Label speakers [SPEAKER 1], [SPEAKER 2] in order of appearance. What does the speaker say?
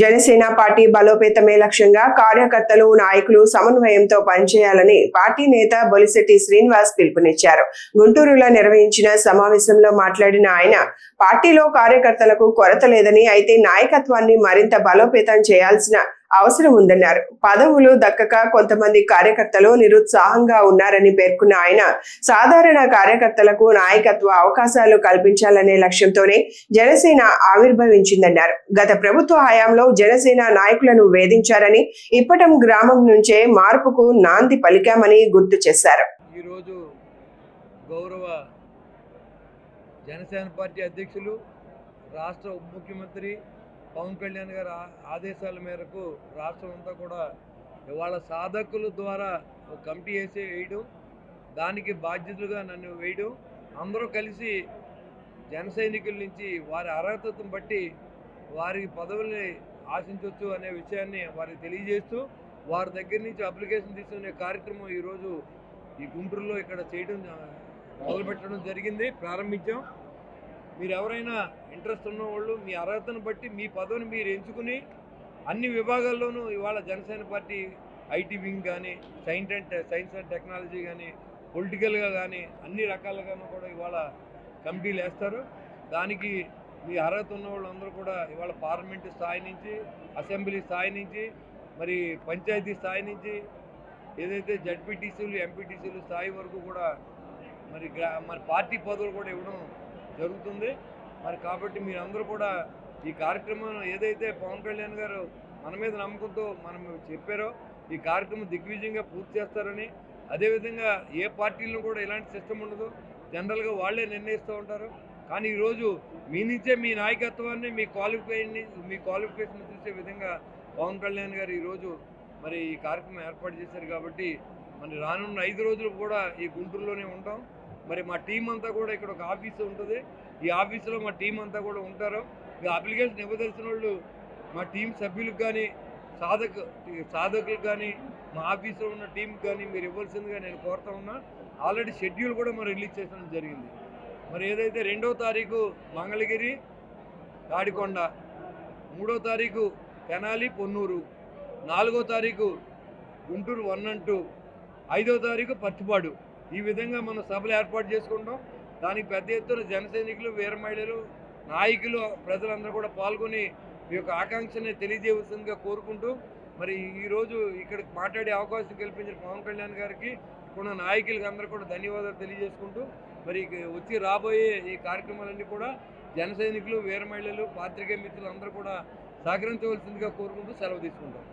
[SPEAKER 1] Janasena party బలోపేతమే లక్ష్యంగా కార్యకర్తలు, నాయకులు సమన్వయంతో పనిచేయాలని పార్టీ నేత బొలిశెట్టి శ్రీనివాస్ పిలుపునిచ్చారు. గుంటూరులో నిర్వహించిన సమావేశంలో మాట్లాడిన ఆయన, పార్టీలో కార్యకర్తలకు కొరత లేదని, అయితే నాయకత్వాన్ని మరింత బలోపేతం చేయాల్సిన అవసరం ఉందన్నారు. పదవులు దక్కక కొంతమంది కార్యకర్తలు నిరుత్సాహంగా ఉన్నారని పేర్కొన్న ఆయన, సాధారణ కార్యకర్తలకు నాయకత్వ అవకాశాలు కల్పించాలనే లక్ష్యంతోనే జనసేన ఆవిర్భవించిందన్నారు. గత ప్రభుత్వ హయాంలో జనసేన నాయకులను వేధించారని, ఇప్పటం గ్రామం నుంచే మార్పుకు నాంది పలికామని గుర్తు చేశారు.
[SPEAKER 2] ఈరోజు గౌరవ జనసేన పార్టీ అధ్యక్షులు, రాష్ట్ర ఉప ముఖ్యమంత్రి పవన్ కళ్యాణ్ గారి ఆదేశాల మేరకు రాష్ట్రం అంతా కూడా ఇవాళ సాధకుల ద్వారా ఒక కమిటీ వేయడం, దానికి బాధ్యతలుగా నన్ను వేయడం, అందరూ కలిసి జన సైనికుల నుంచి వారి అర్హతను బట్టి వారికి పదవుల్ని ఆశించవచ్చు అనే విషయాన్ని వారికి తెలియజేస్తూ, వారి దగ్గర నుంచి అప్లికేషన్ తీసుకునే కార్యక్రమం ఈరోజు ఈ గుంటూరులో ఇక్కడ చేయడం మొదలుపెట్టడం జరిగింది, ప్రారంభించాం. మీరు ఎవరైనా ఇంట్రెస్ట్ ఉన్నవాళ్ళు మీ అర్హతను బట్టి మీ పదవిని మీరు ఎంచుకుని అన్ని విభాగాల్లోనూ ఇవాళ జనసేన పార్టీ ఐటీ వింగ్ కానీ, సైన్స్ అండ్ టెక్నాలజీ కానీ, పొలిటికల్గా కానీ అన్ని రకాలుగాను కూడా ఇవాళ కమిటీలు వేస్తారు. దానికి మీ అర్హత ఉన్న వాళ్ళందరూ కూడా ఇవాళ పార్లమెంటు స్థాయి నుంచి, అసెంబ్లీ స్థాయి నుంచి, మరి పంచాయతీ స్థాయి నుంచి, ఏదైతే జడ్పీటీసీలు, ఎంపీటీసీలు స్థాయి వరకు కూడా మరి పార్టీ పదవులు కూడా ఇవ్వడం జరుగుతుంది. మరి కాబట్టి మీరందరూ కూడా ఈ కార్యక్రమం ఏదైతే పవన్ కళ్యాణ్ గారు మన మీద నమ్మకంతో మనం చెప్పారో ఈ కార్యక్రమం దిగ్విజయంగా పూర్తి చేస్తారని, అదేవిధంగా ఏ పార్టీలను కూడా ఇలాంటి సిస్టమ్ ఉండదు, జనరల్గా వాళ్ళే నిర్ణయిస్తూ ఉంటారు. కానీ ఈరోజు మీ నుంచే మీ నాయకత్వాన్ని, మీ క్వాలిఫికేషన్ చూసే విధంగా పవన్ కళ్యాణ్ గారు ఈరోజు మరి ఈ కార్యక్రమం ఏర్పాటు చేశారు. కాబట్టి మరి రానున్న 5 రోజులు కూడా ఈ గుంటూరులోనే ఉంటాం. మరి మా టీం అంతా కూడా ఇక్కడ ఒక ఆఫీసు ఉంటుంది, ఈ ఆఫీసులో మా టీం అంతా కూడా ఉంటారు. ఈ అప్లికేషన్ ఇవ్వదలసిన వాళ్ళు మా టీం సభ్యులకు కానీ, సాధకులకు కానీ, మా ఆఫీసులో ఉన్న టీంకి కానీ మీరు ఇవ్వాల్సిందిగా నేను కోరుతా ఉన్నా. ఆల్రెడీ షెడ్యూల్ కూడా మనం రిలీజ్ చేయడం జరిగింది. మరి ఏదైతే 2వ తారీఖు మంగళగిరి, తాడికొండ, 3వ తారీఖు తెనాలి, పొన్నూరు, 4వ తారీఖు గుంటూరు 1 and 2, 5వ తారీఖు పచ్చిపాడు, ఈ విధంగా మనం సభలు ఏర్పాటు చేసుకుంటాం. దానికి పెద్ద ఎత్తున జన సైనికులు, వీర మహిళలు, నాయకులు, ప్రజలందరూ కూడా పాల్గొని మీ యొక్క ఆకాంక్షని తెలియజేయవలసిందిగా కోరుకుంటూ, మరి ఈరోజు ఇక్కడ మాట్లాడే అవకాశం కల్పించిన పవన్ కళ్యాణ్ గారికి, ఇక్కడ నాయకులకి అందరూ కూడా ధన్యవాదాలు తెలియజేసుకుంటూ, మరి వచ్చి రాబోయే ఈ కార్యక్రమాలన్నీ కూడా జన సైనికులు, వీర మహిళలు, పాత్రికేయ మిత్రులు అందరూ కూడా సహకరించవలసిందిగా కోరుకుంటూ సెలవు తీసుకుంటాం.